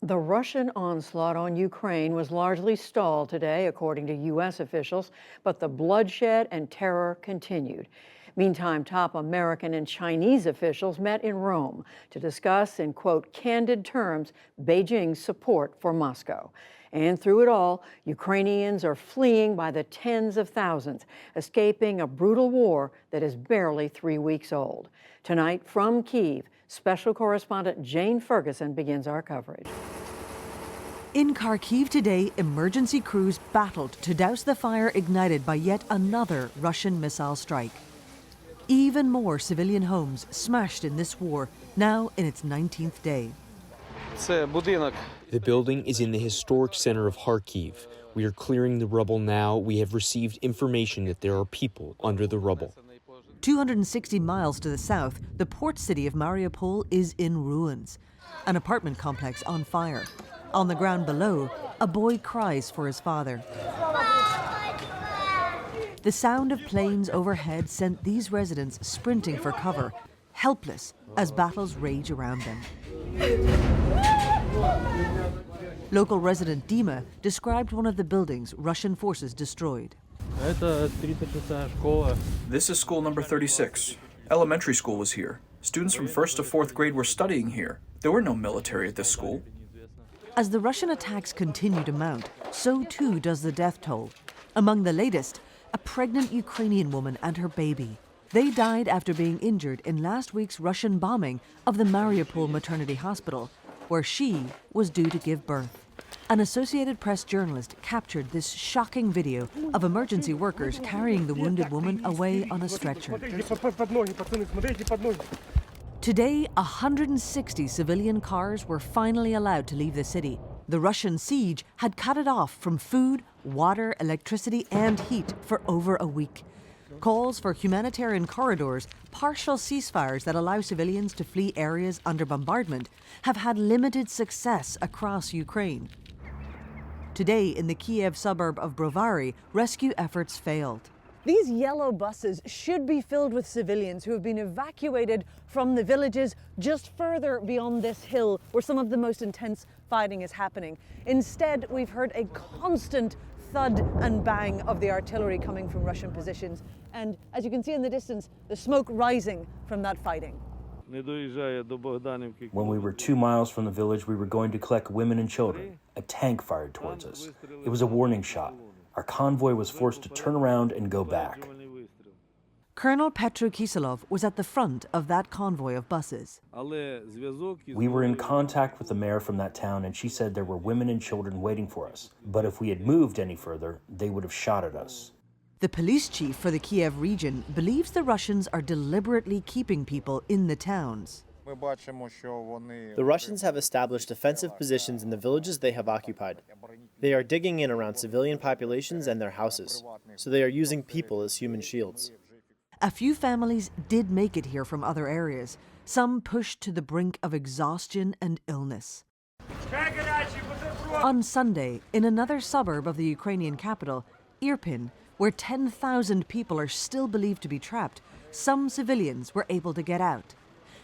The Russian onslaught on Ukraine was largely stalled today, according to U.S. officials, but the bloodshed and terror continued. Meantime, top American and Chinese officials met in Rome to discuss, in, quote, candid terms, Beijing's support for Moscow. And through it all, Ukrainians are fleeing by the tens of thousands, escaping a brutal war that is barely 3 weeks old. Tonight, from Kyiv, special correspondent Jane Ferguson begins our coverage. In Kharkiv today, emergency crews battled to douse the fire ignited by yet another Russian missile strike. Even more civilian homes smashed in this war, now in its 19th day. The building is in the historic center of Kharkiv. We are clearing the rubble now. We have received information that there are people under the rubble. 260 miles to the south, the port city of Mariupol is in ruins. An apartment complex on fire. On the ground below, a boy cries for his father. The sound of planes overhead sent these residents sprinting for cover, helpless as battles rage around them. Local resident Dima described one of the buildings Russian forces destroyed. This is school number 36. Elementary school was here. Students from 1st to 4th grade were studying here. There were no military at this school. As the Russian attacks continue to mount, so too does the death toll. Among the latest, a pregnant Ukrainian woman and her baby. They died after being injured in last week's Russian bombing of the Mariupol maternity hospital, where she was due to give birth. An Associated Press journalist captured this shocking video of emergency workers carrying the wounded woman away on a stretcher. Today, 160 civilian cars were finally allowed to leave the city. The Russian siege had cut it off from food, water, electricity, and heat for over a week. Calls for humanitarian corridors, partial ceasefires that allow civilians to flee areas under bombardment, have had limited success across Ukraine. Today, in the Kyiv suburb of Brovary, rescue efforts failed. These yellow buses should be filled with civilians who have been evacuated from the villages just further beyond this hill where some of the most intense fighting is happening. Instead, we've heard a constant thud and bang of the artillery coming from Russian positions. And as you can see in the distance, the smoke rising from that fighting. When we were 2 miles from the village, we were going to collect women and children. A tank fired towards us. It was a warning shot. Our convoy was forced to turn around and go back. Colonel Petro Kiselov was at the front of that convoy of buses. We were in contact with the mayor from that town, and she said there were women and children waiting for us. But if we had moved any further, they would have shot at us. The police chief for the Kyiv region believes the Russians are deliberately keeping people in the towns. The Russians have established defensive positions in the villages they have occupied. They are digging in around civilian populations and their houses, so they are using people as human shields. A few families did make it here from other areas, some pushed to the brink of exhaustion and illness. On Sunday, in another suburb of the Ukrainian capital, Irpin, where 10,000 people are still believed to be trapped, some civilians were able to get out.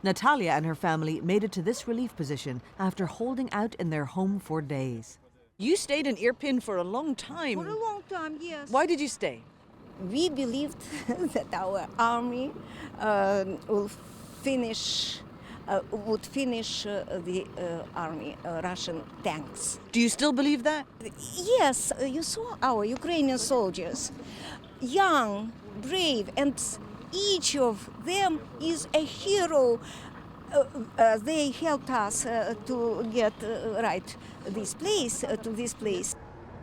Natalia and her family made it to this relief position after holding out in their home for days. You stayed in Irpin for a long time. For a long time, yes. Why did you stay? We believed that our army would finish the army, Russian tanks. Do you still believe that? Yes, you saw our Ukrainian soldiers, young, brave, and each of them is a hero. They helped us to get right to this place.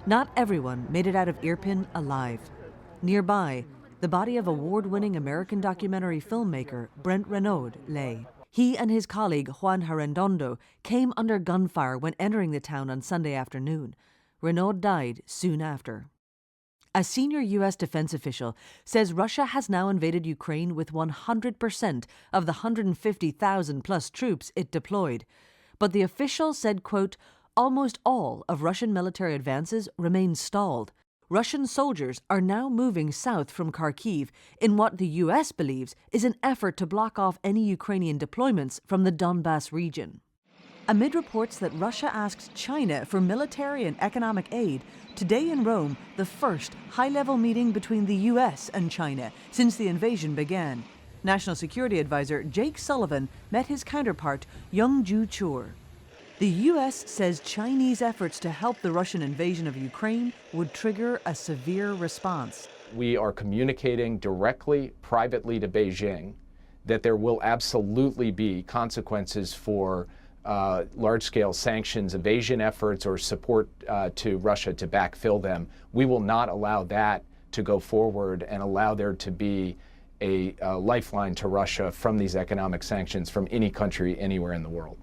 Not everyone made it out of Irpin alive. Nearby, the body of award-winning American documentary filmmaker Brent Renaud lay. He and his colleague Juan Harendondo came under gunfire when entering the town on Sunday afternoon. Renaud died soon after. A senior U.S. defense official says Russia has now invaded Ukraine with 100% of the 150,000 plus troops it deployed. But the official said, quote, almost all of Russian military advances remain stalled. Russian soldiers are now moving south from Kharkiv in what the U.S. believes is an effort to block off any Ukrainian deployments from the Donbas region. amid reports that Russia asked China for military and economic aid. Today in Rome, the first high-level meeting between the U.S. and China since the invasion began. National Security Advisor Jake Sullivan met his counterpart, Young Ju Chur. The U.S. says Chinese efforts to help the Russian invasion of Ukraine would trigger a severe response. We are communicating directly, privately to Beijing that there will absolutely be consequences for large-scale sanctions, evasion efforts, or support to Russia to backfill them. We will not allow that to go forward and allow there to be a lifeline to Russia from these economic sanctions from any country anywhere in the world.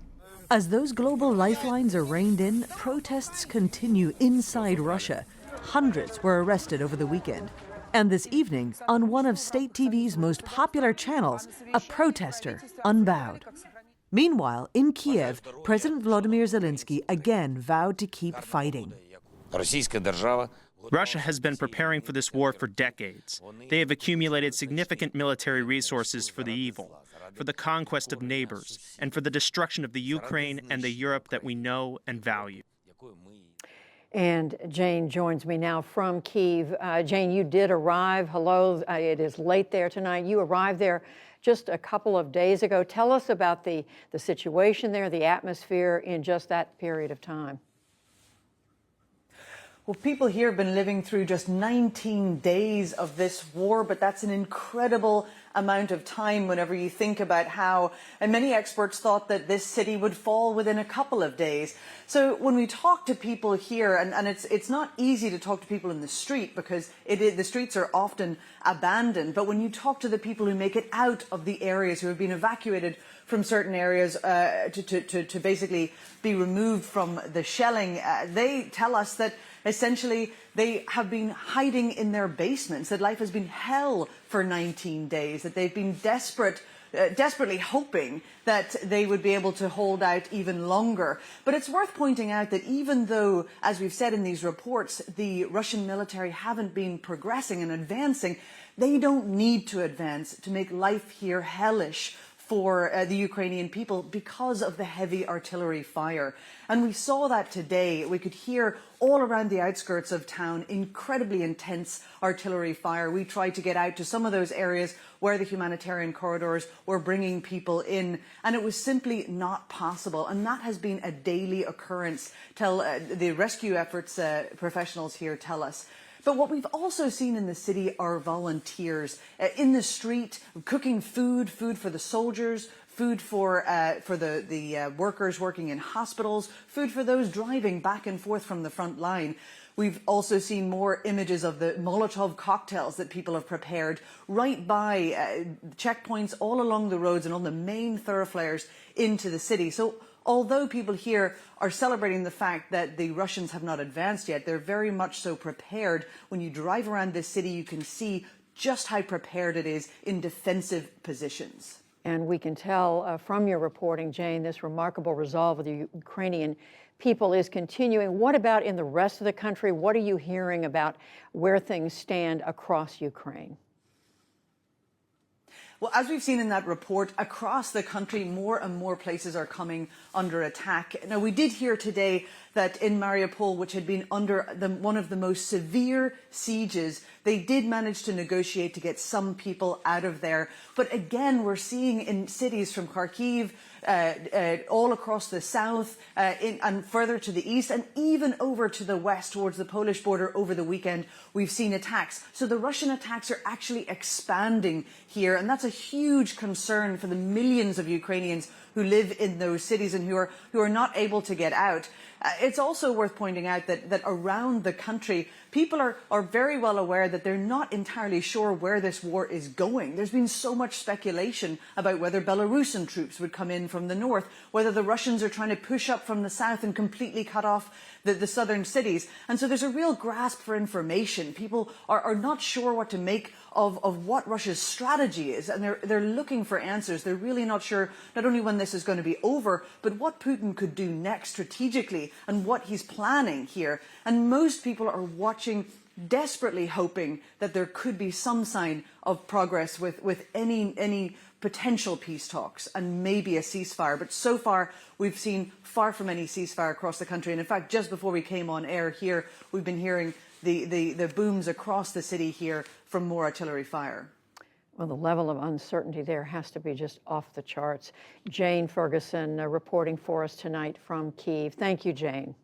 As those global lifelines are reined in, protests continue inside Russia. Hundreds were arrested over the weekend. And this evening, on one of state TV's most popular channels, a protester unbowed. Meanwhile, in Kyiv, President Volodymyr Zelensky again vowed to keep fighting. Russia has been preparing for this war for decades. They have accumulated significant military resources for the evil, for the conquest of neighbors, and for the destruction of the Ukraine and the Europe that we know and value. And Jane joins me now from Kyiv. Jane, you did arrive. Hello, it is late there tonight. You arrived there just a couple of days ago. Tell us about the situation there, the atmosphere in just that period of time. Well, people here have been living through just 19 days of this war, but that's an incredible amount of time whenever you think about how, and many experts thought that this city would fall within a couple of days. So when we talk to people here, and it's not easy to talk to people in the street because the streets are often abandoned, but when you talk to the people who make it out of the areas, who have been evacuated from certain areas to basically be removed from the shelling, they tell us that essentially they have been hiding in their basements, that life has been hell for 19 days, that they've been desperately hoping that they would be able to hold out even longer. But it's worth pointing out that even though, as we've said in these reports, the Russian military haven't been progressing and advancing, they don't need to advance to make life here hellish for the Ukrainian people because of the heavy artillery fire. And we saw that today. We could hear all around the outskirts of town incredibly intense artillery fire. We tried to get out to some of those areas where the humanitarian corridors were bringing people in, and it was simply not possible. And that has been a daily occurrence, the rescue efforts professionals here tell us. But what we've also seen in the city are volunteers in the street cooking food for the soldiers, food for the workers working in hospitals, food for those driving back and forth from the front line. We've also seen more images of the Molotov cocktails that people have prepared right by checkpoints all along the roads and on the main thoroughfares into the city. So although people here are celebrating the fact that the Russians have not advanced yet, they're very much so prepared. When you drive around this city, you can see just how prepared it is in defensive positions. And we can tell from your reporting, Jane, this remarkable resolve of the Ukrainian people is continuing. What about in the rest of the country? What are you hearing about where things stand across Ukraine? Well, as we've seen in that report, across the country, more and more places are coming under attack. Now, we did hear today that in Mariupol, which had been under one of the most severe sieges, they did manage to negotiate to get some people out of there. But again, we're seeing in cities from Kyiv, all across the south and further to the east, and even over to the west towards the Polish border over the weekend, we've seen attacks. So the Russian attacks are actually expanding here, and that's a huge concern for the millions of Ukrainians who live in those cities and who are not able to get out. It's also worth pointing out that around the country, people are very well aware that they're not entirely sure where this war is going. There's been so much speculation about whether Belarusian troops would come in from the north, whether the Russians are trying to push up from the south and completely cut off the southern cities. And so there's a real grasp for information. People are not sure what to make of what Russia's strategy is, and they're looking for answers. They're really not sure not only when this is going to be over, but what Putin could do next strategically and what he's planning here. And most people are watching, desperately hoping that there could be some sign of progress with any potential peace talks and maybe a ceasefire. But so far, we've seen far from any ceasefire across the country. And in fact, just before we came on air here, we've been hearing the booms across the city here from more artillery fire. Well, the level of uncertainty there has to be just off the charts. Jane Ferguson reporting for us tonight from Kyiv. Thank you, Jane.